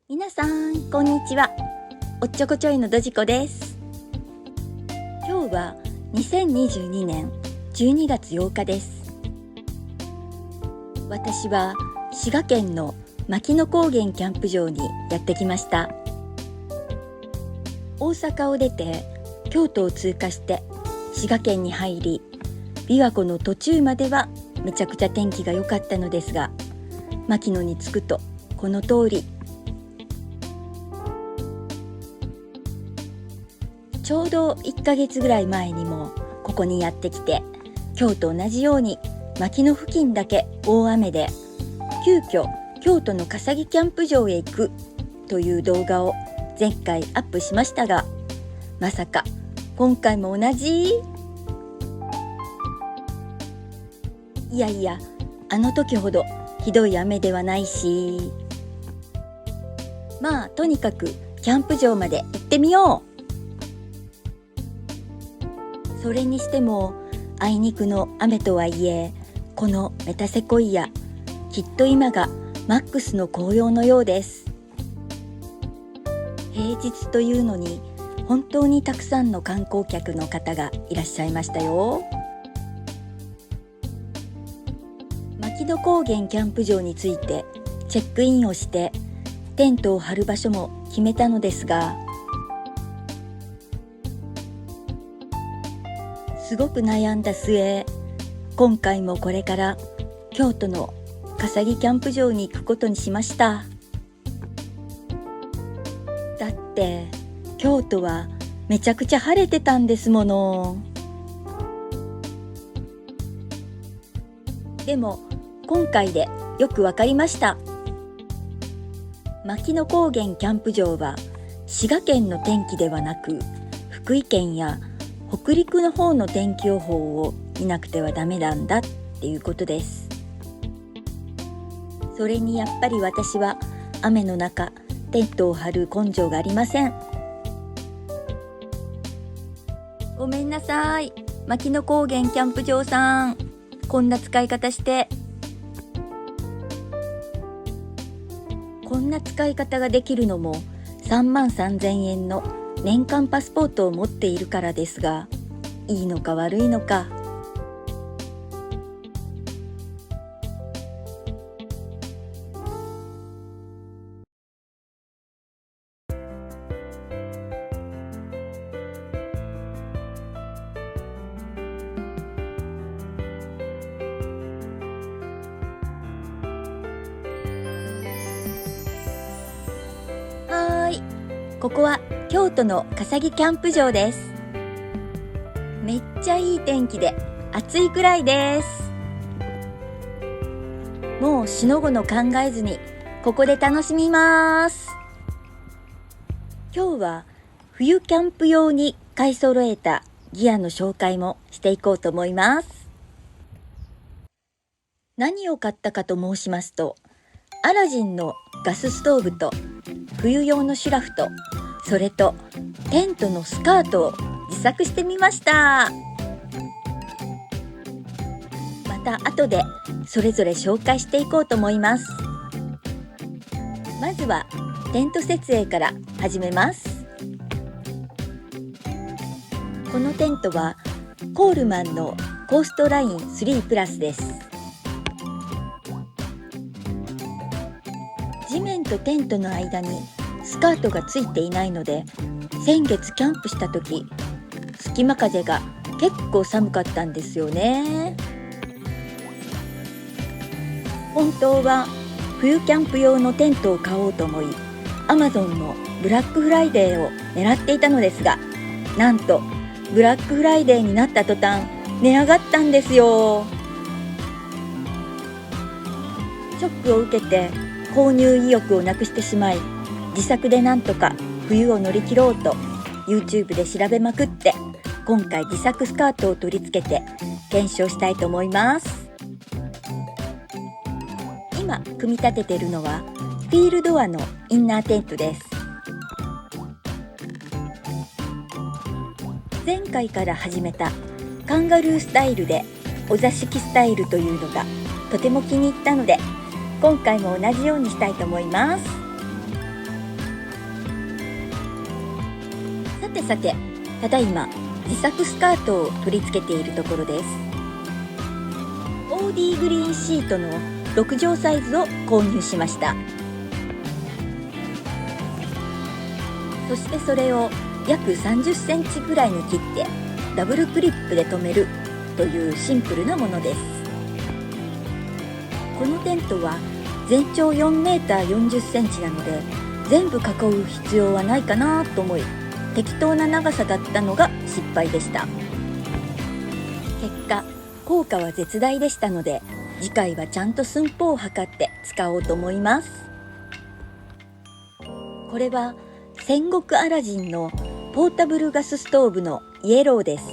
皆さんこんにちは。おっちょこちょいのどじこです。今日は2022年12月8日です。私は滋賀県の牧野高原キャンプ場にやってきました。大阪を出て京都を通過して滋賀県に入り、琵琶湖の途中まではめちゃくちゃ天気が良かったのですが、牧野に着くとこの通り、ちょうど1ヶ月ぐらい前にもここにやってきて、今日と同じように牧野付近だけ大雨で、急遽京都の笠木キャンプ場へ行くという動画を前回アップしましたが、まさか今回も同じ？いやいや、あの時ほどひどい雨ではないし、まあとにかくキャンプ場まで行ってみよう。それにしてもあいにくの雨とはいえ、このメタセコイア、きっと今がマックスの紅葉のようです。平日というのに本当にたくさんの観光客の方がいらっしゃいましたよ。牧野高原キャンプ場についてチェックインをしてテントを張る場所も決めたのですが、すごく悩んだ末、今回もこれから京都の笠木キャンプ場に行くことにしました。だって京都はめちゃくちゃ晴れてたんですもの。でも今回でよくわかりました。牧野高原キャンプ場は滋賀県の天気ではなく、福井県や北陸の方の天気予報を見なくてはダメなんだっていうことです。それにやっぱり私は雨の中テントを張る根性がありません。ごめんなさい、牧野高原キャンプ場さん、こんな使い方して。こんな使い方ができるのも33,000円の年間パスポートを持っているからですが、いいのか悪いのか。はーい、ここは京都の笠木キャンプ場です。めっちゃいい天気で暑いくらいです。もうしのごの考えずにここで楽しみます。今日は冬キャンプ用に買い揃えたギアの紹介もしていこうと思います。何を買ったかと申しますと、アラジンのガスストーブと冬用のシュラフと、それとテントのスカートを自作してみました。また後でそれぞれ紹介していこうと思います。まずはテント設営から始めます。このテントはコールマンのコーストライン3プラスです。地面とテントの間にスカートがついていないので、先月キャンプした時、隙間風が結構寒かったんですよね。本当は冬キャンプ用のテントを買おうと思い、Amazon のブラックフライデーを狙っていたのですが、なんとブラックフライデーになった途端値上がったんですよ。ショックを受けて購入意欲をなくしてしまい、自作でなんとか冬を乗り切ろうと YouTube で調べまくって、今回自作スカートを取り付けて検証したいと思います。今組み立てているのはフィールドアのインナーテントです。前回から始めたカンガルースタイルでお座敷スタイルというのがとても気に入ったので、今回も同じようにしたいと思います。さて、ただいま自作スカートを取り付けているところです。OD グリーンシートの6畳サイズを購入しました。そしてそれを約30センチぐらいに切ってダブルクリップで留めるというシンプルなものです。このテントは全長4メーター40センチなので全部囲う必要はないかなと思い、適当な長さだったのが失敗でした。結果効果は絶大でしたので、次回はちゃんと寸法を測って使おうと思います。これは戦国アラジンのポータブルガスストーブのイエローです。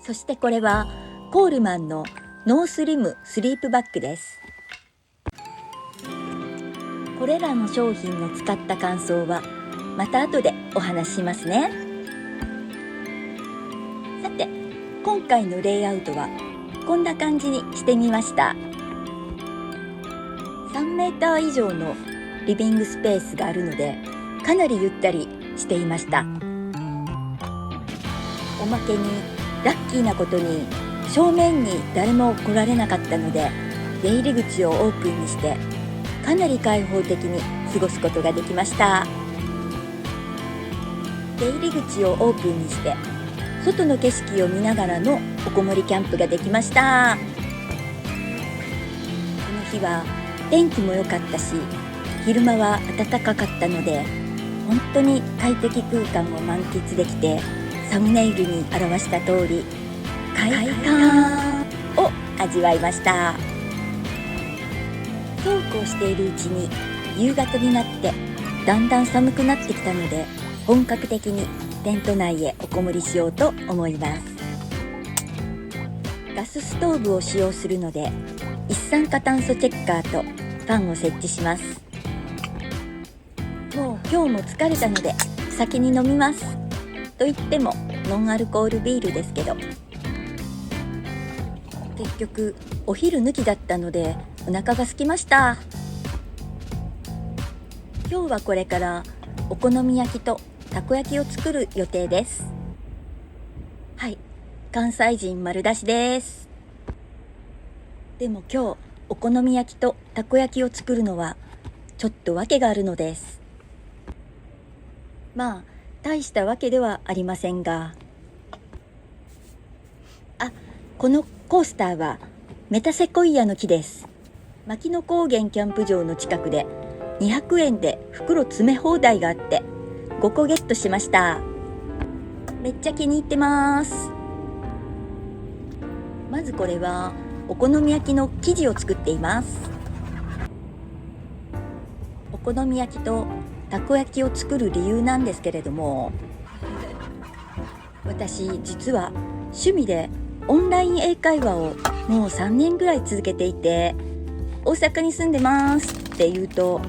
そしてこれはコールマンのノースリムスリープバッグです。これらの商品を使った感想はまた後でお話ししますね。さて、今回のレイアウトはこんな感じにしてみました。3メーター以上のリビングスペースがあるのでかなりゆったりしていました。おまけにラッキーなことに正面に誰も来られなかったので、出入り口をオープンにしてかなり開放的に過ごすことができました。出入り口をオープンにして外の景色を見ながらのおこもりキャンプができました。この日は天気も良かったし、昼間は暖かかったので本当に快適空間を満喫できて、サムネイルに表した通り快感を味わいました。そうこうしているうちに夕方になってだんだん寒くなってきたので、本格的にテント内へおこもりしようと思います。ガスストーブを使用するので一酸化炭素チェッカーとファンを設置します。もう今日も疲れたので先に飲みますと言ってもノンアルコールビールですけど、結局お昼抜きだったのでお腹が空きました。今日はこれからお好み焼きとたこ焼きを作る予定です。はい、関西人丸出しです。でも今日お好み焼きとたこ焼きを作るのはちょっと訳があるのです。まあ大したわけではありませんが、このコースターはメタセコイアの木です。牧野高原キャンプ場の近くで200円で袋詰め放題があって5個ゲットしました。めっちゃ気に入ってます。まずこれはお好み焼きの生地を作っています。お好み焼きとたこ焼きを作る理由なんですけれども、私実は趣味でオンライン英会話をもう3年ぐらい続けていて、大阪に住んでますって言うと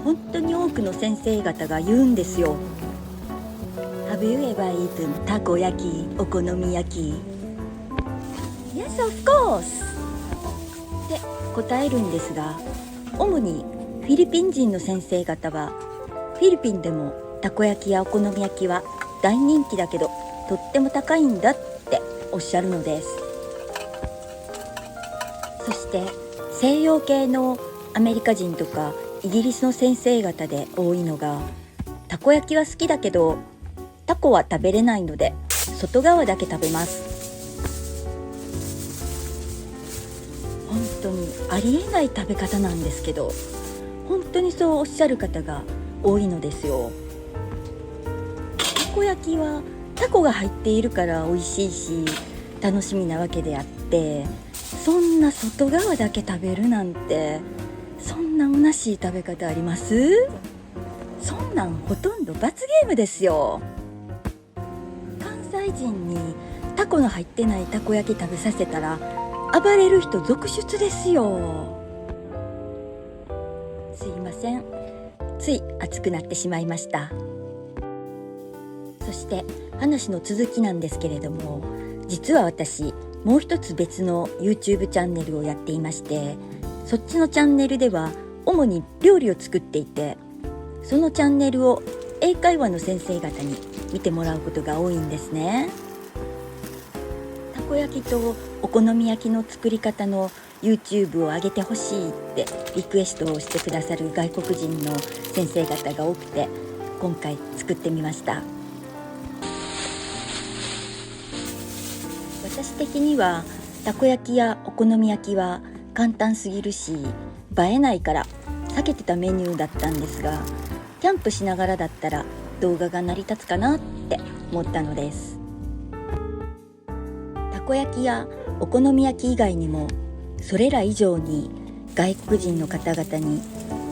本当に多くの先生方が言うんですよ。Have you ever eaten たこ焼き、お好み焼き？ Yes, of course! って答えるんですが、主にフィリピン人の先生方はフィリピンでもたこ焼きやお好み焼きは大人気だけどとっても高いんだっておっしゃるのです。そして西洋系のアメリカ人とかイギリスの先生方で多いのが、たこ焼きは好きだけどタコは食べれないので外側だけ食べます。本当にありえない食べ方なんですけど、本当にそうおっしゃる方が多いのですよ。たこ焼きはタコが入っているから美味しいし楽しみなわけであって、そんな外側だけ食べるなんて、そんな虚しい食べ方あります？そんなんほとんど罰ゲームですよ。関西人にタコの入ってないたこ焼き食べさせたら暴れる人続出ですよ。すいません、つい熱くなってしまいました。そして話の続きなんですけれども、実は私もう一つ別の YouTube チャンネルをやっていまして、そっちのチャンネルでは主に料理を作っていて、そのチャンネルを英会話の先生方に見てもらうことが多いんですね。たこ焼きとお好み焼きの作り方の YouTube を上げてほしいってリクエストをしてくださる外国人の先生方が多くて、今回作ってみました。私的にはたこ焼きやお好み焼きは簡単すぎるし映えないから避けてたメニューだったんですが、キャンプしながらだったら動画が成り立つかなって思ったのです。たこ焼きやお好み焼き以外にもそれら以上に外国人の方々に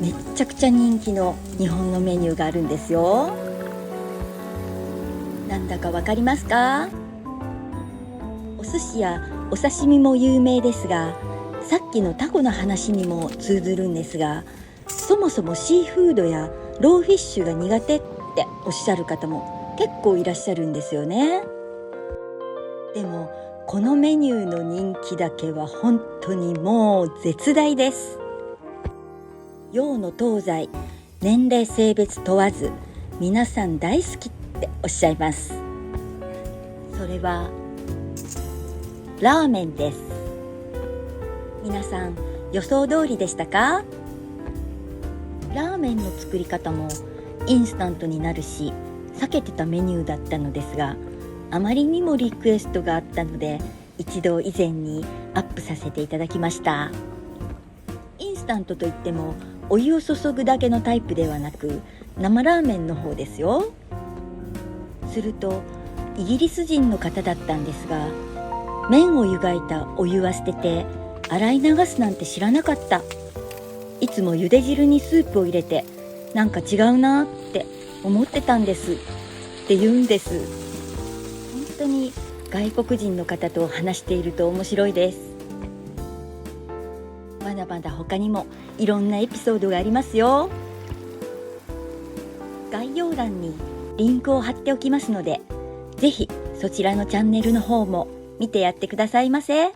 めっちゃくちゃ人気の日本のメニューがあるんですよ。なんだかわかりますか？お寿司やお刺身も有名ですが、さっきのタコの話にも通ずるんですが、そもそもシーフードやローフィッシュが苦手っておっしゃる方も結構いらっしゃるんですよね。でもこのメニューの人気だけは本当にもう絶大です。洋の東西、年齢性別問わず皆さん大好きっておっしゃいます。それはラーメンです。皆さん予想通りでしたか？ラーメンの作り方もインスタントになるし避けてたメニューだったのですが、あまりにもリクエストがあったので一度以前にアップさせていただきました。インスタントといってもお湯を注ぐだけのタイプではなく生ラーメンの方ですよ。するとイギリス人の方だったんですが、麺を湯がいたお湯は捨てて洗い流すなんて知らなかった、いつも茹で汁にスープを入れてなんか違うなって思ってたんですって言うんです。本当に外国人の方と話していると面白いです。まだまだ他にもいろんなエピソードがありますよ。概要欄にリンクを貼っておきますので、ぜひそちらのチャンネルの方も見てやってくださいませ。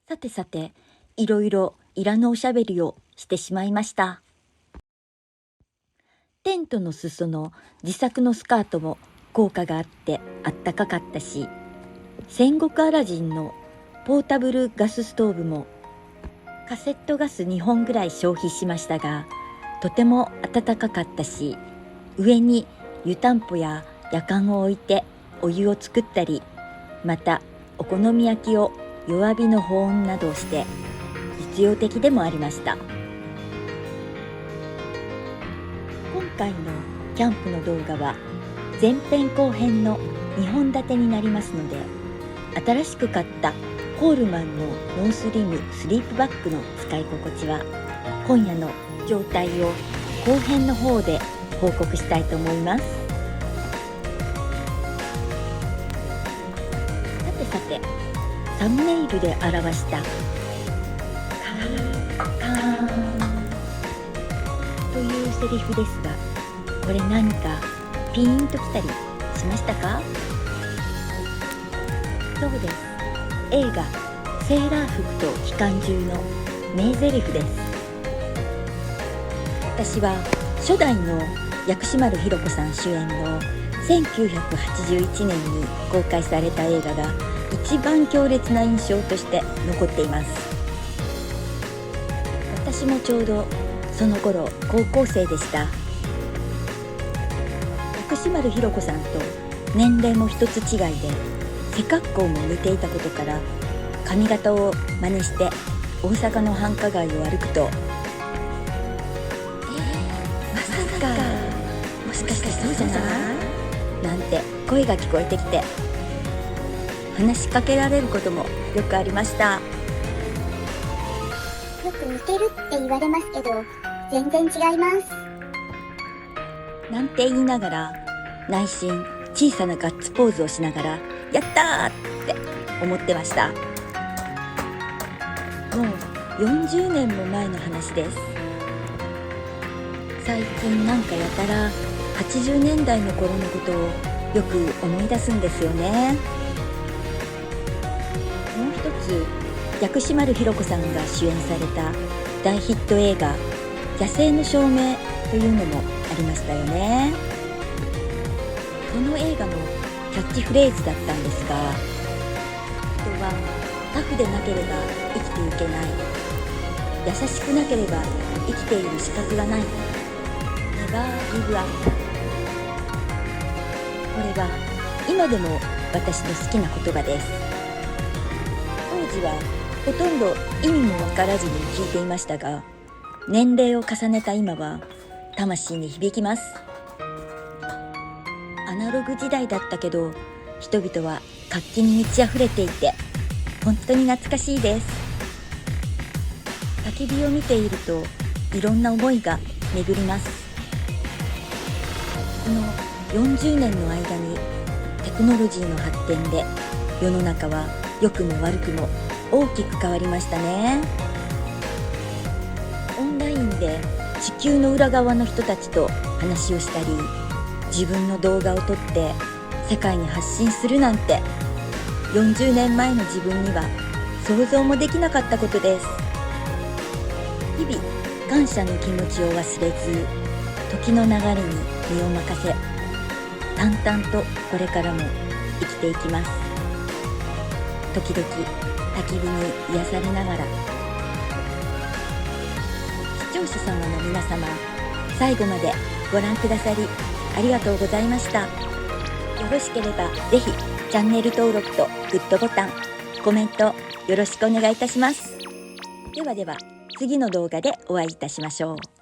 さてさて、いろいろいらぬおしゃべりをしてしまいました。テントの裾の自作のスカートも効果があってあったかかったし、戦国アラジンのポータブルガスストーブもカセットガス2本ぐらい消費しましたが、とても暖かかったし、上に湯たんぽややかんを置いてお湯を作ったり、またお好み焼きを弱火の保温などをして実用的でもありました。今回のキャンプの動画は前編後編の2本立てになりますので、新しく買ったコールマンのノースリムスリープバッグの使い心地は今夜の状態を後編の方で報告したいと思います。さてさて、サムネイルで表したカーンというセリフですが、これ何かピーンときたりしましたか？そうです。映画セーラー服と機関銃の名台詞です。私は初代の薬師丸ひろ子さん主演の1981年に公開された映画が一番強烈な印象として残っています。私もちょうどその頃高校生でした。薬師丸ひろ子さんと年齢も一つ違いで、背格好も似ていたことから髪型を真似して大阪の繁華街を歩くと、まさかもしかしてそうじゃない？なんて声が聞こえてきて話しかけられることもよくありました。よく似てるって言われますけど、全然違いますなんて言いながら内心小さなガッツポーズをしながらやったーって思ってました。もう40年も前の話です。最近なんかやたら80年代の頃のことをよく思い出すんですよね。もう一つ、薬師丸ひろ子さんが主演された大ヒット映画野生の証明というのもありましたよね。この映画のキャッチフレーズだったんですが、人はタフでなければ生きていけない、優しくなければ生きている資格がない、ネバーギブアップ。これは今でも私の好きな言葉です。当時はほとんど意味も分からずに聞いていましたが、年齢を重ねた今は魂に響きます。アナログ時代だったけど、人々は活気に満ち溢れていて本当に懐かしいです。焚き火を見ているといろんな思いが巡ります。この40年の間にテクノロジーの発展で世の中は良くも悪くも大きく変わりましたね。オンラインで地球の裏側の人たちと話をしたり、自分の動画を撮って世界に発信するなんて40年前の自分には想像もできなかったことです。日々感謝の気持ちを忘れず、時の流れに身を任せ、淡々とこれからも生きていきます。時々焚き火に癒されながら。視聴者様の皆様、最後までご覧くださりありがとうございました。よろしければぜひチャンネル登録とグッドボタン、コメントよろしくお願いいたします。ではでは次の動画でお会いいたしましょう。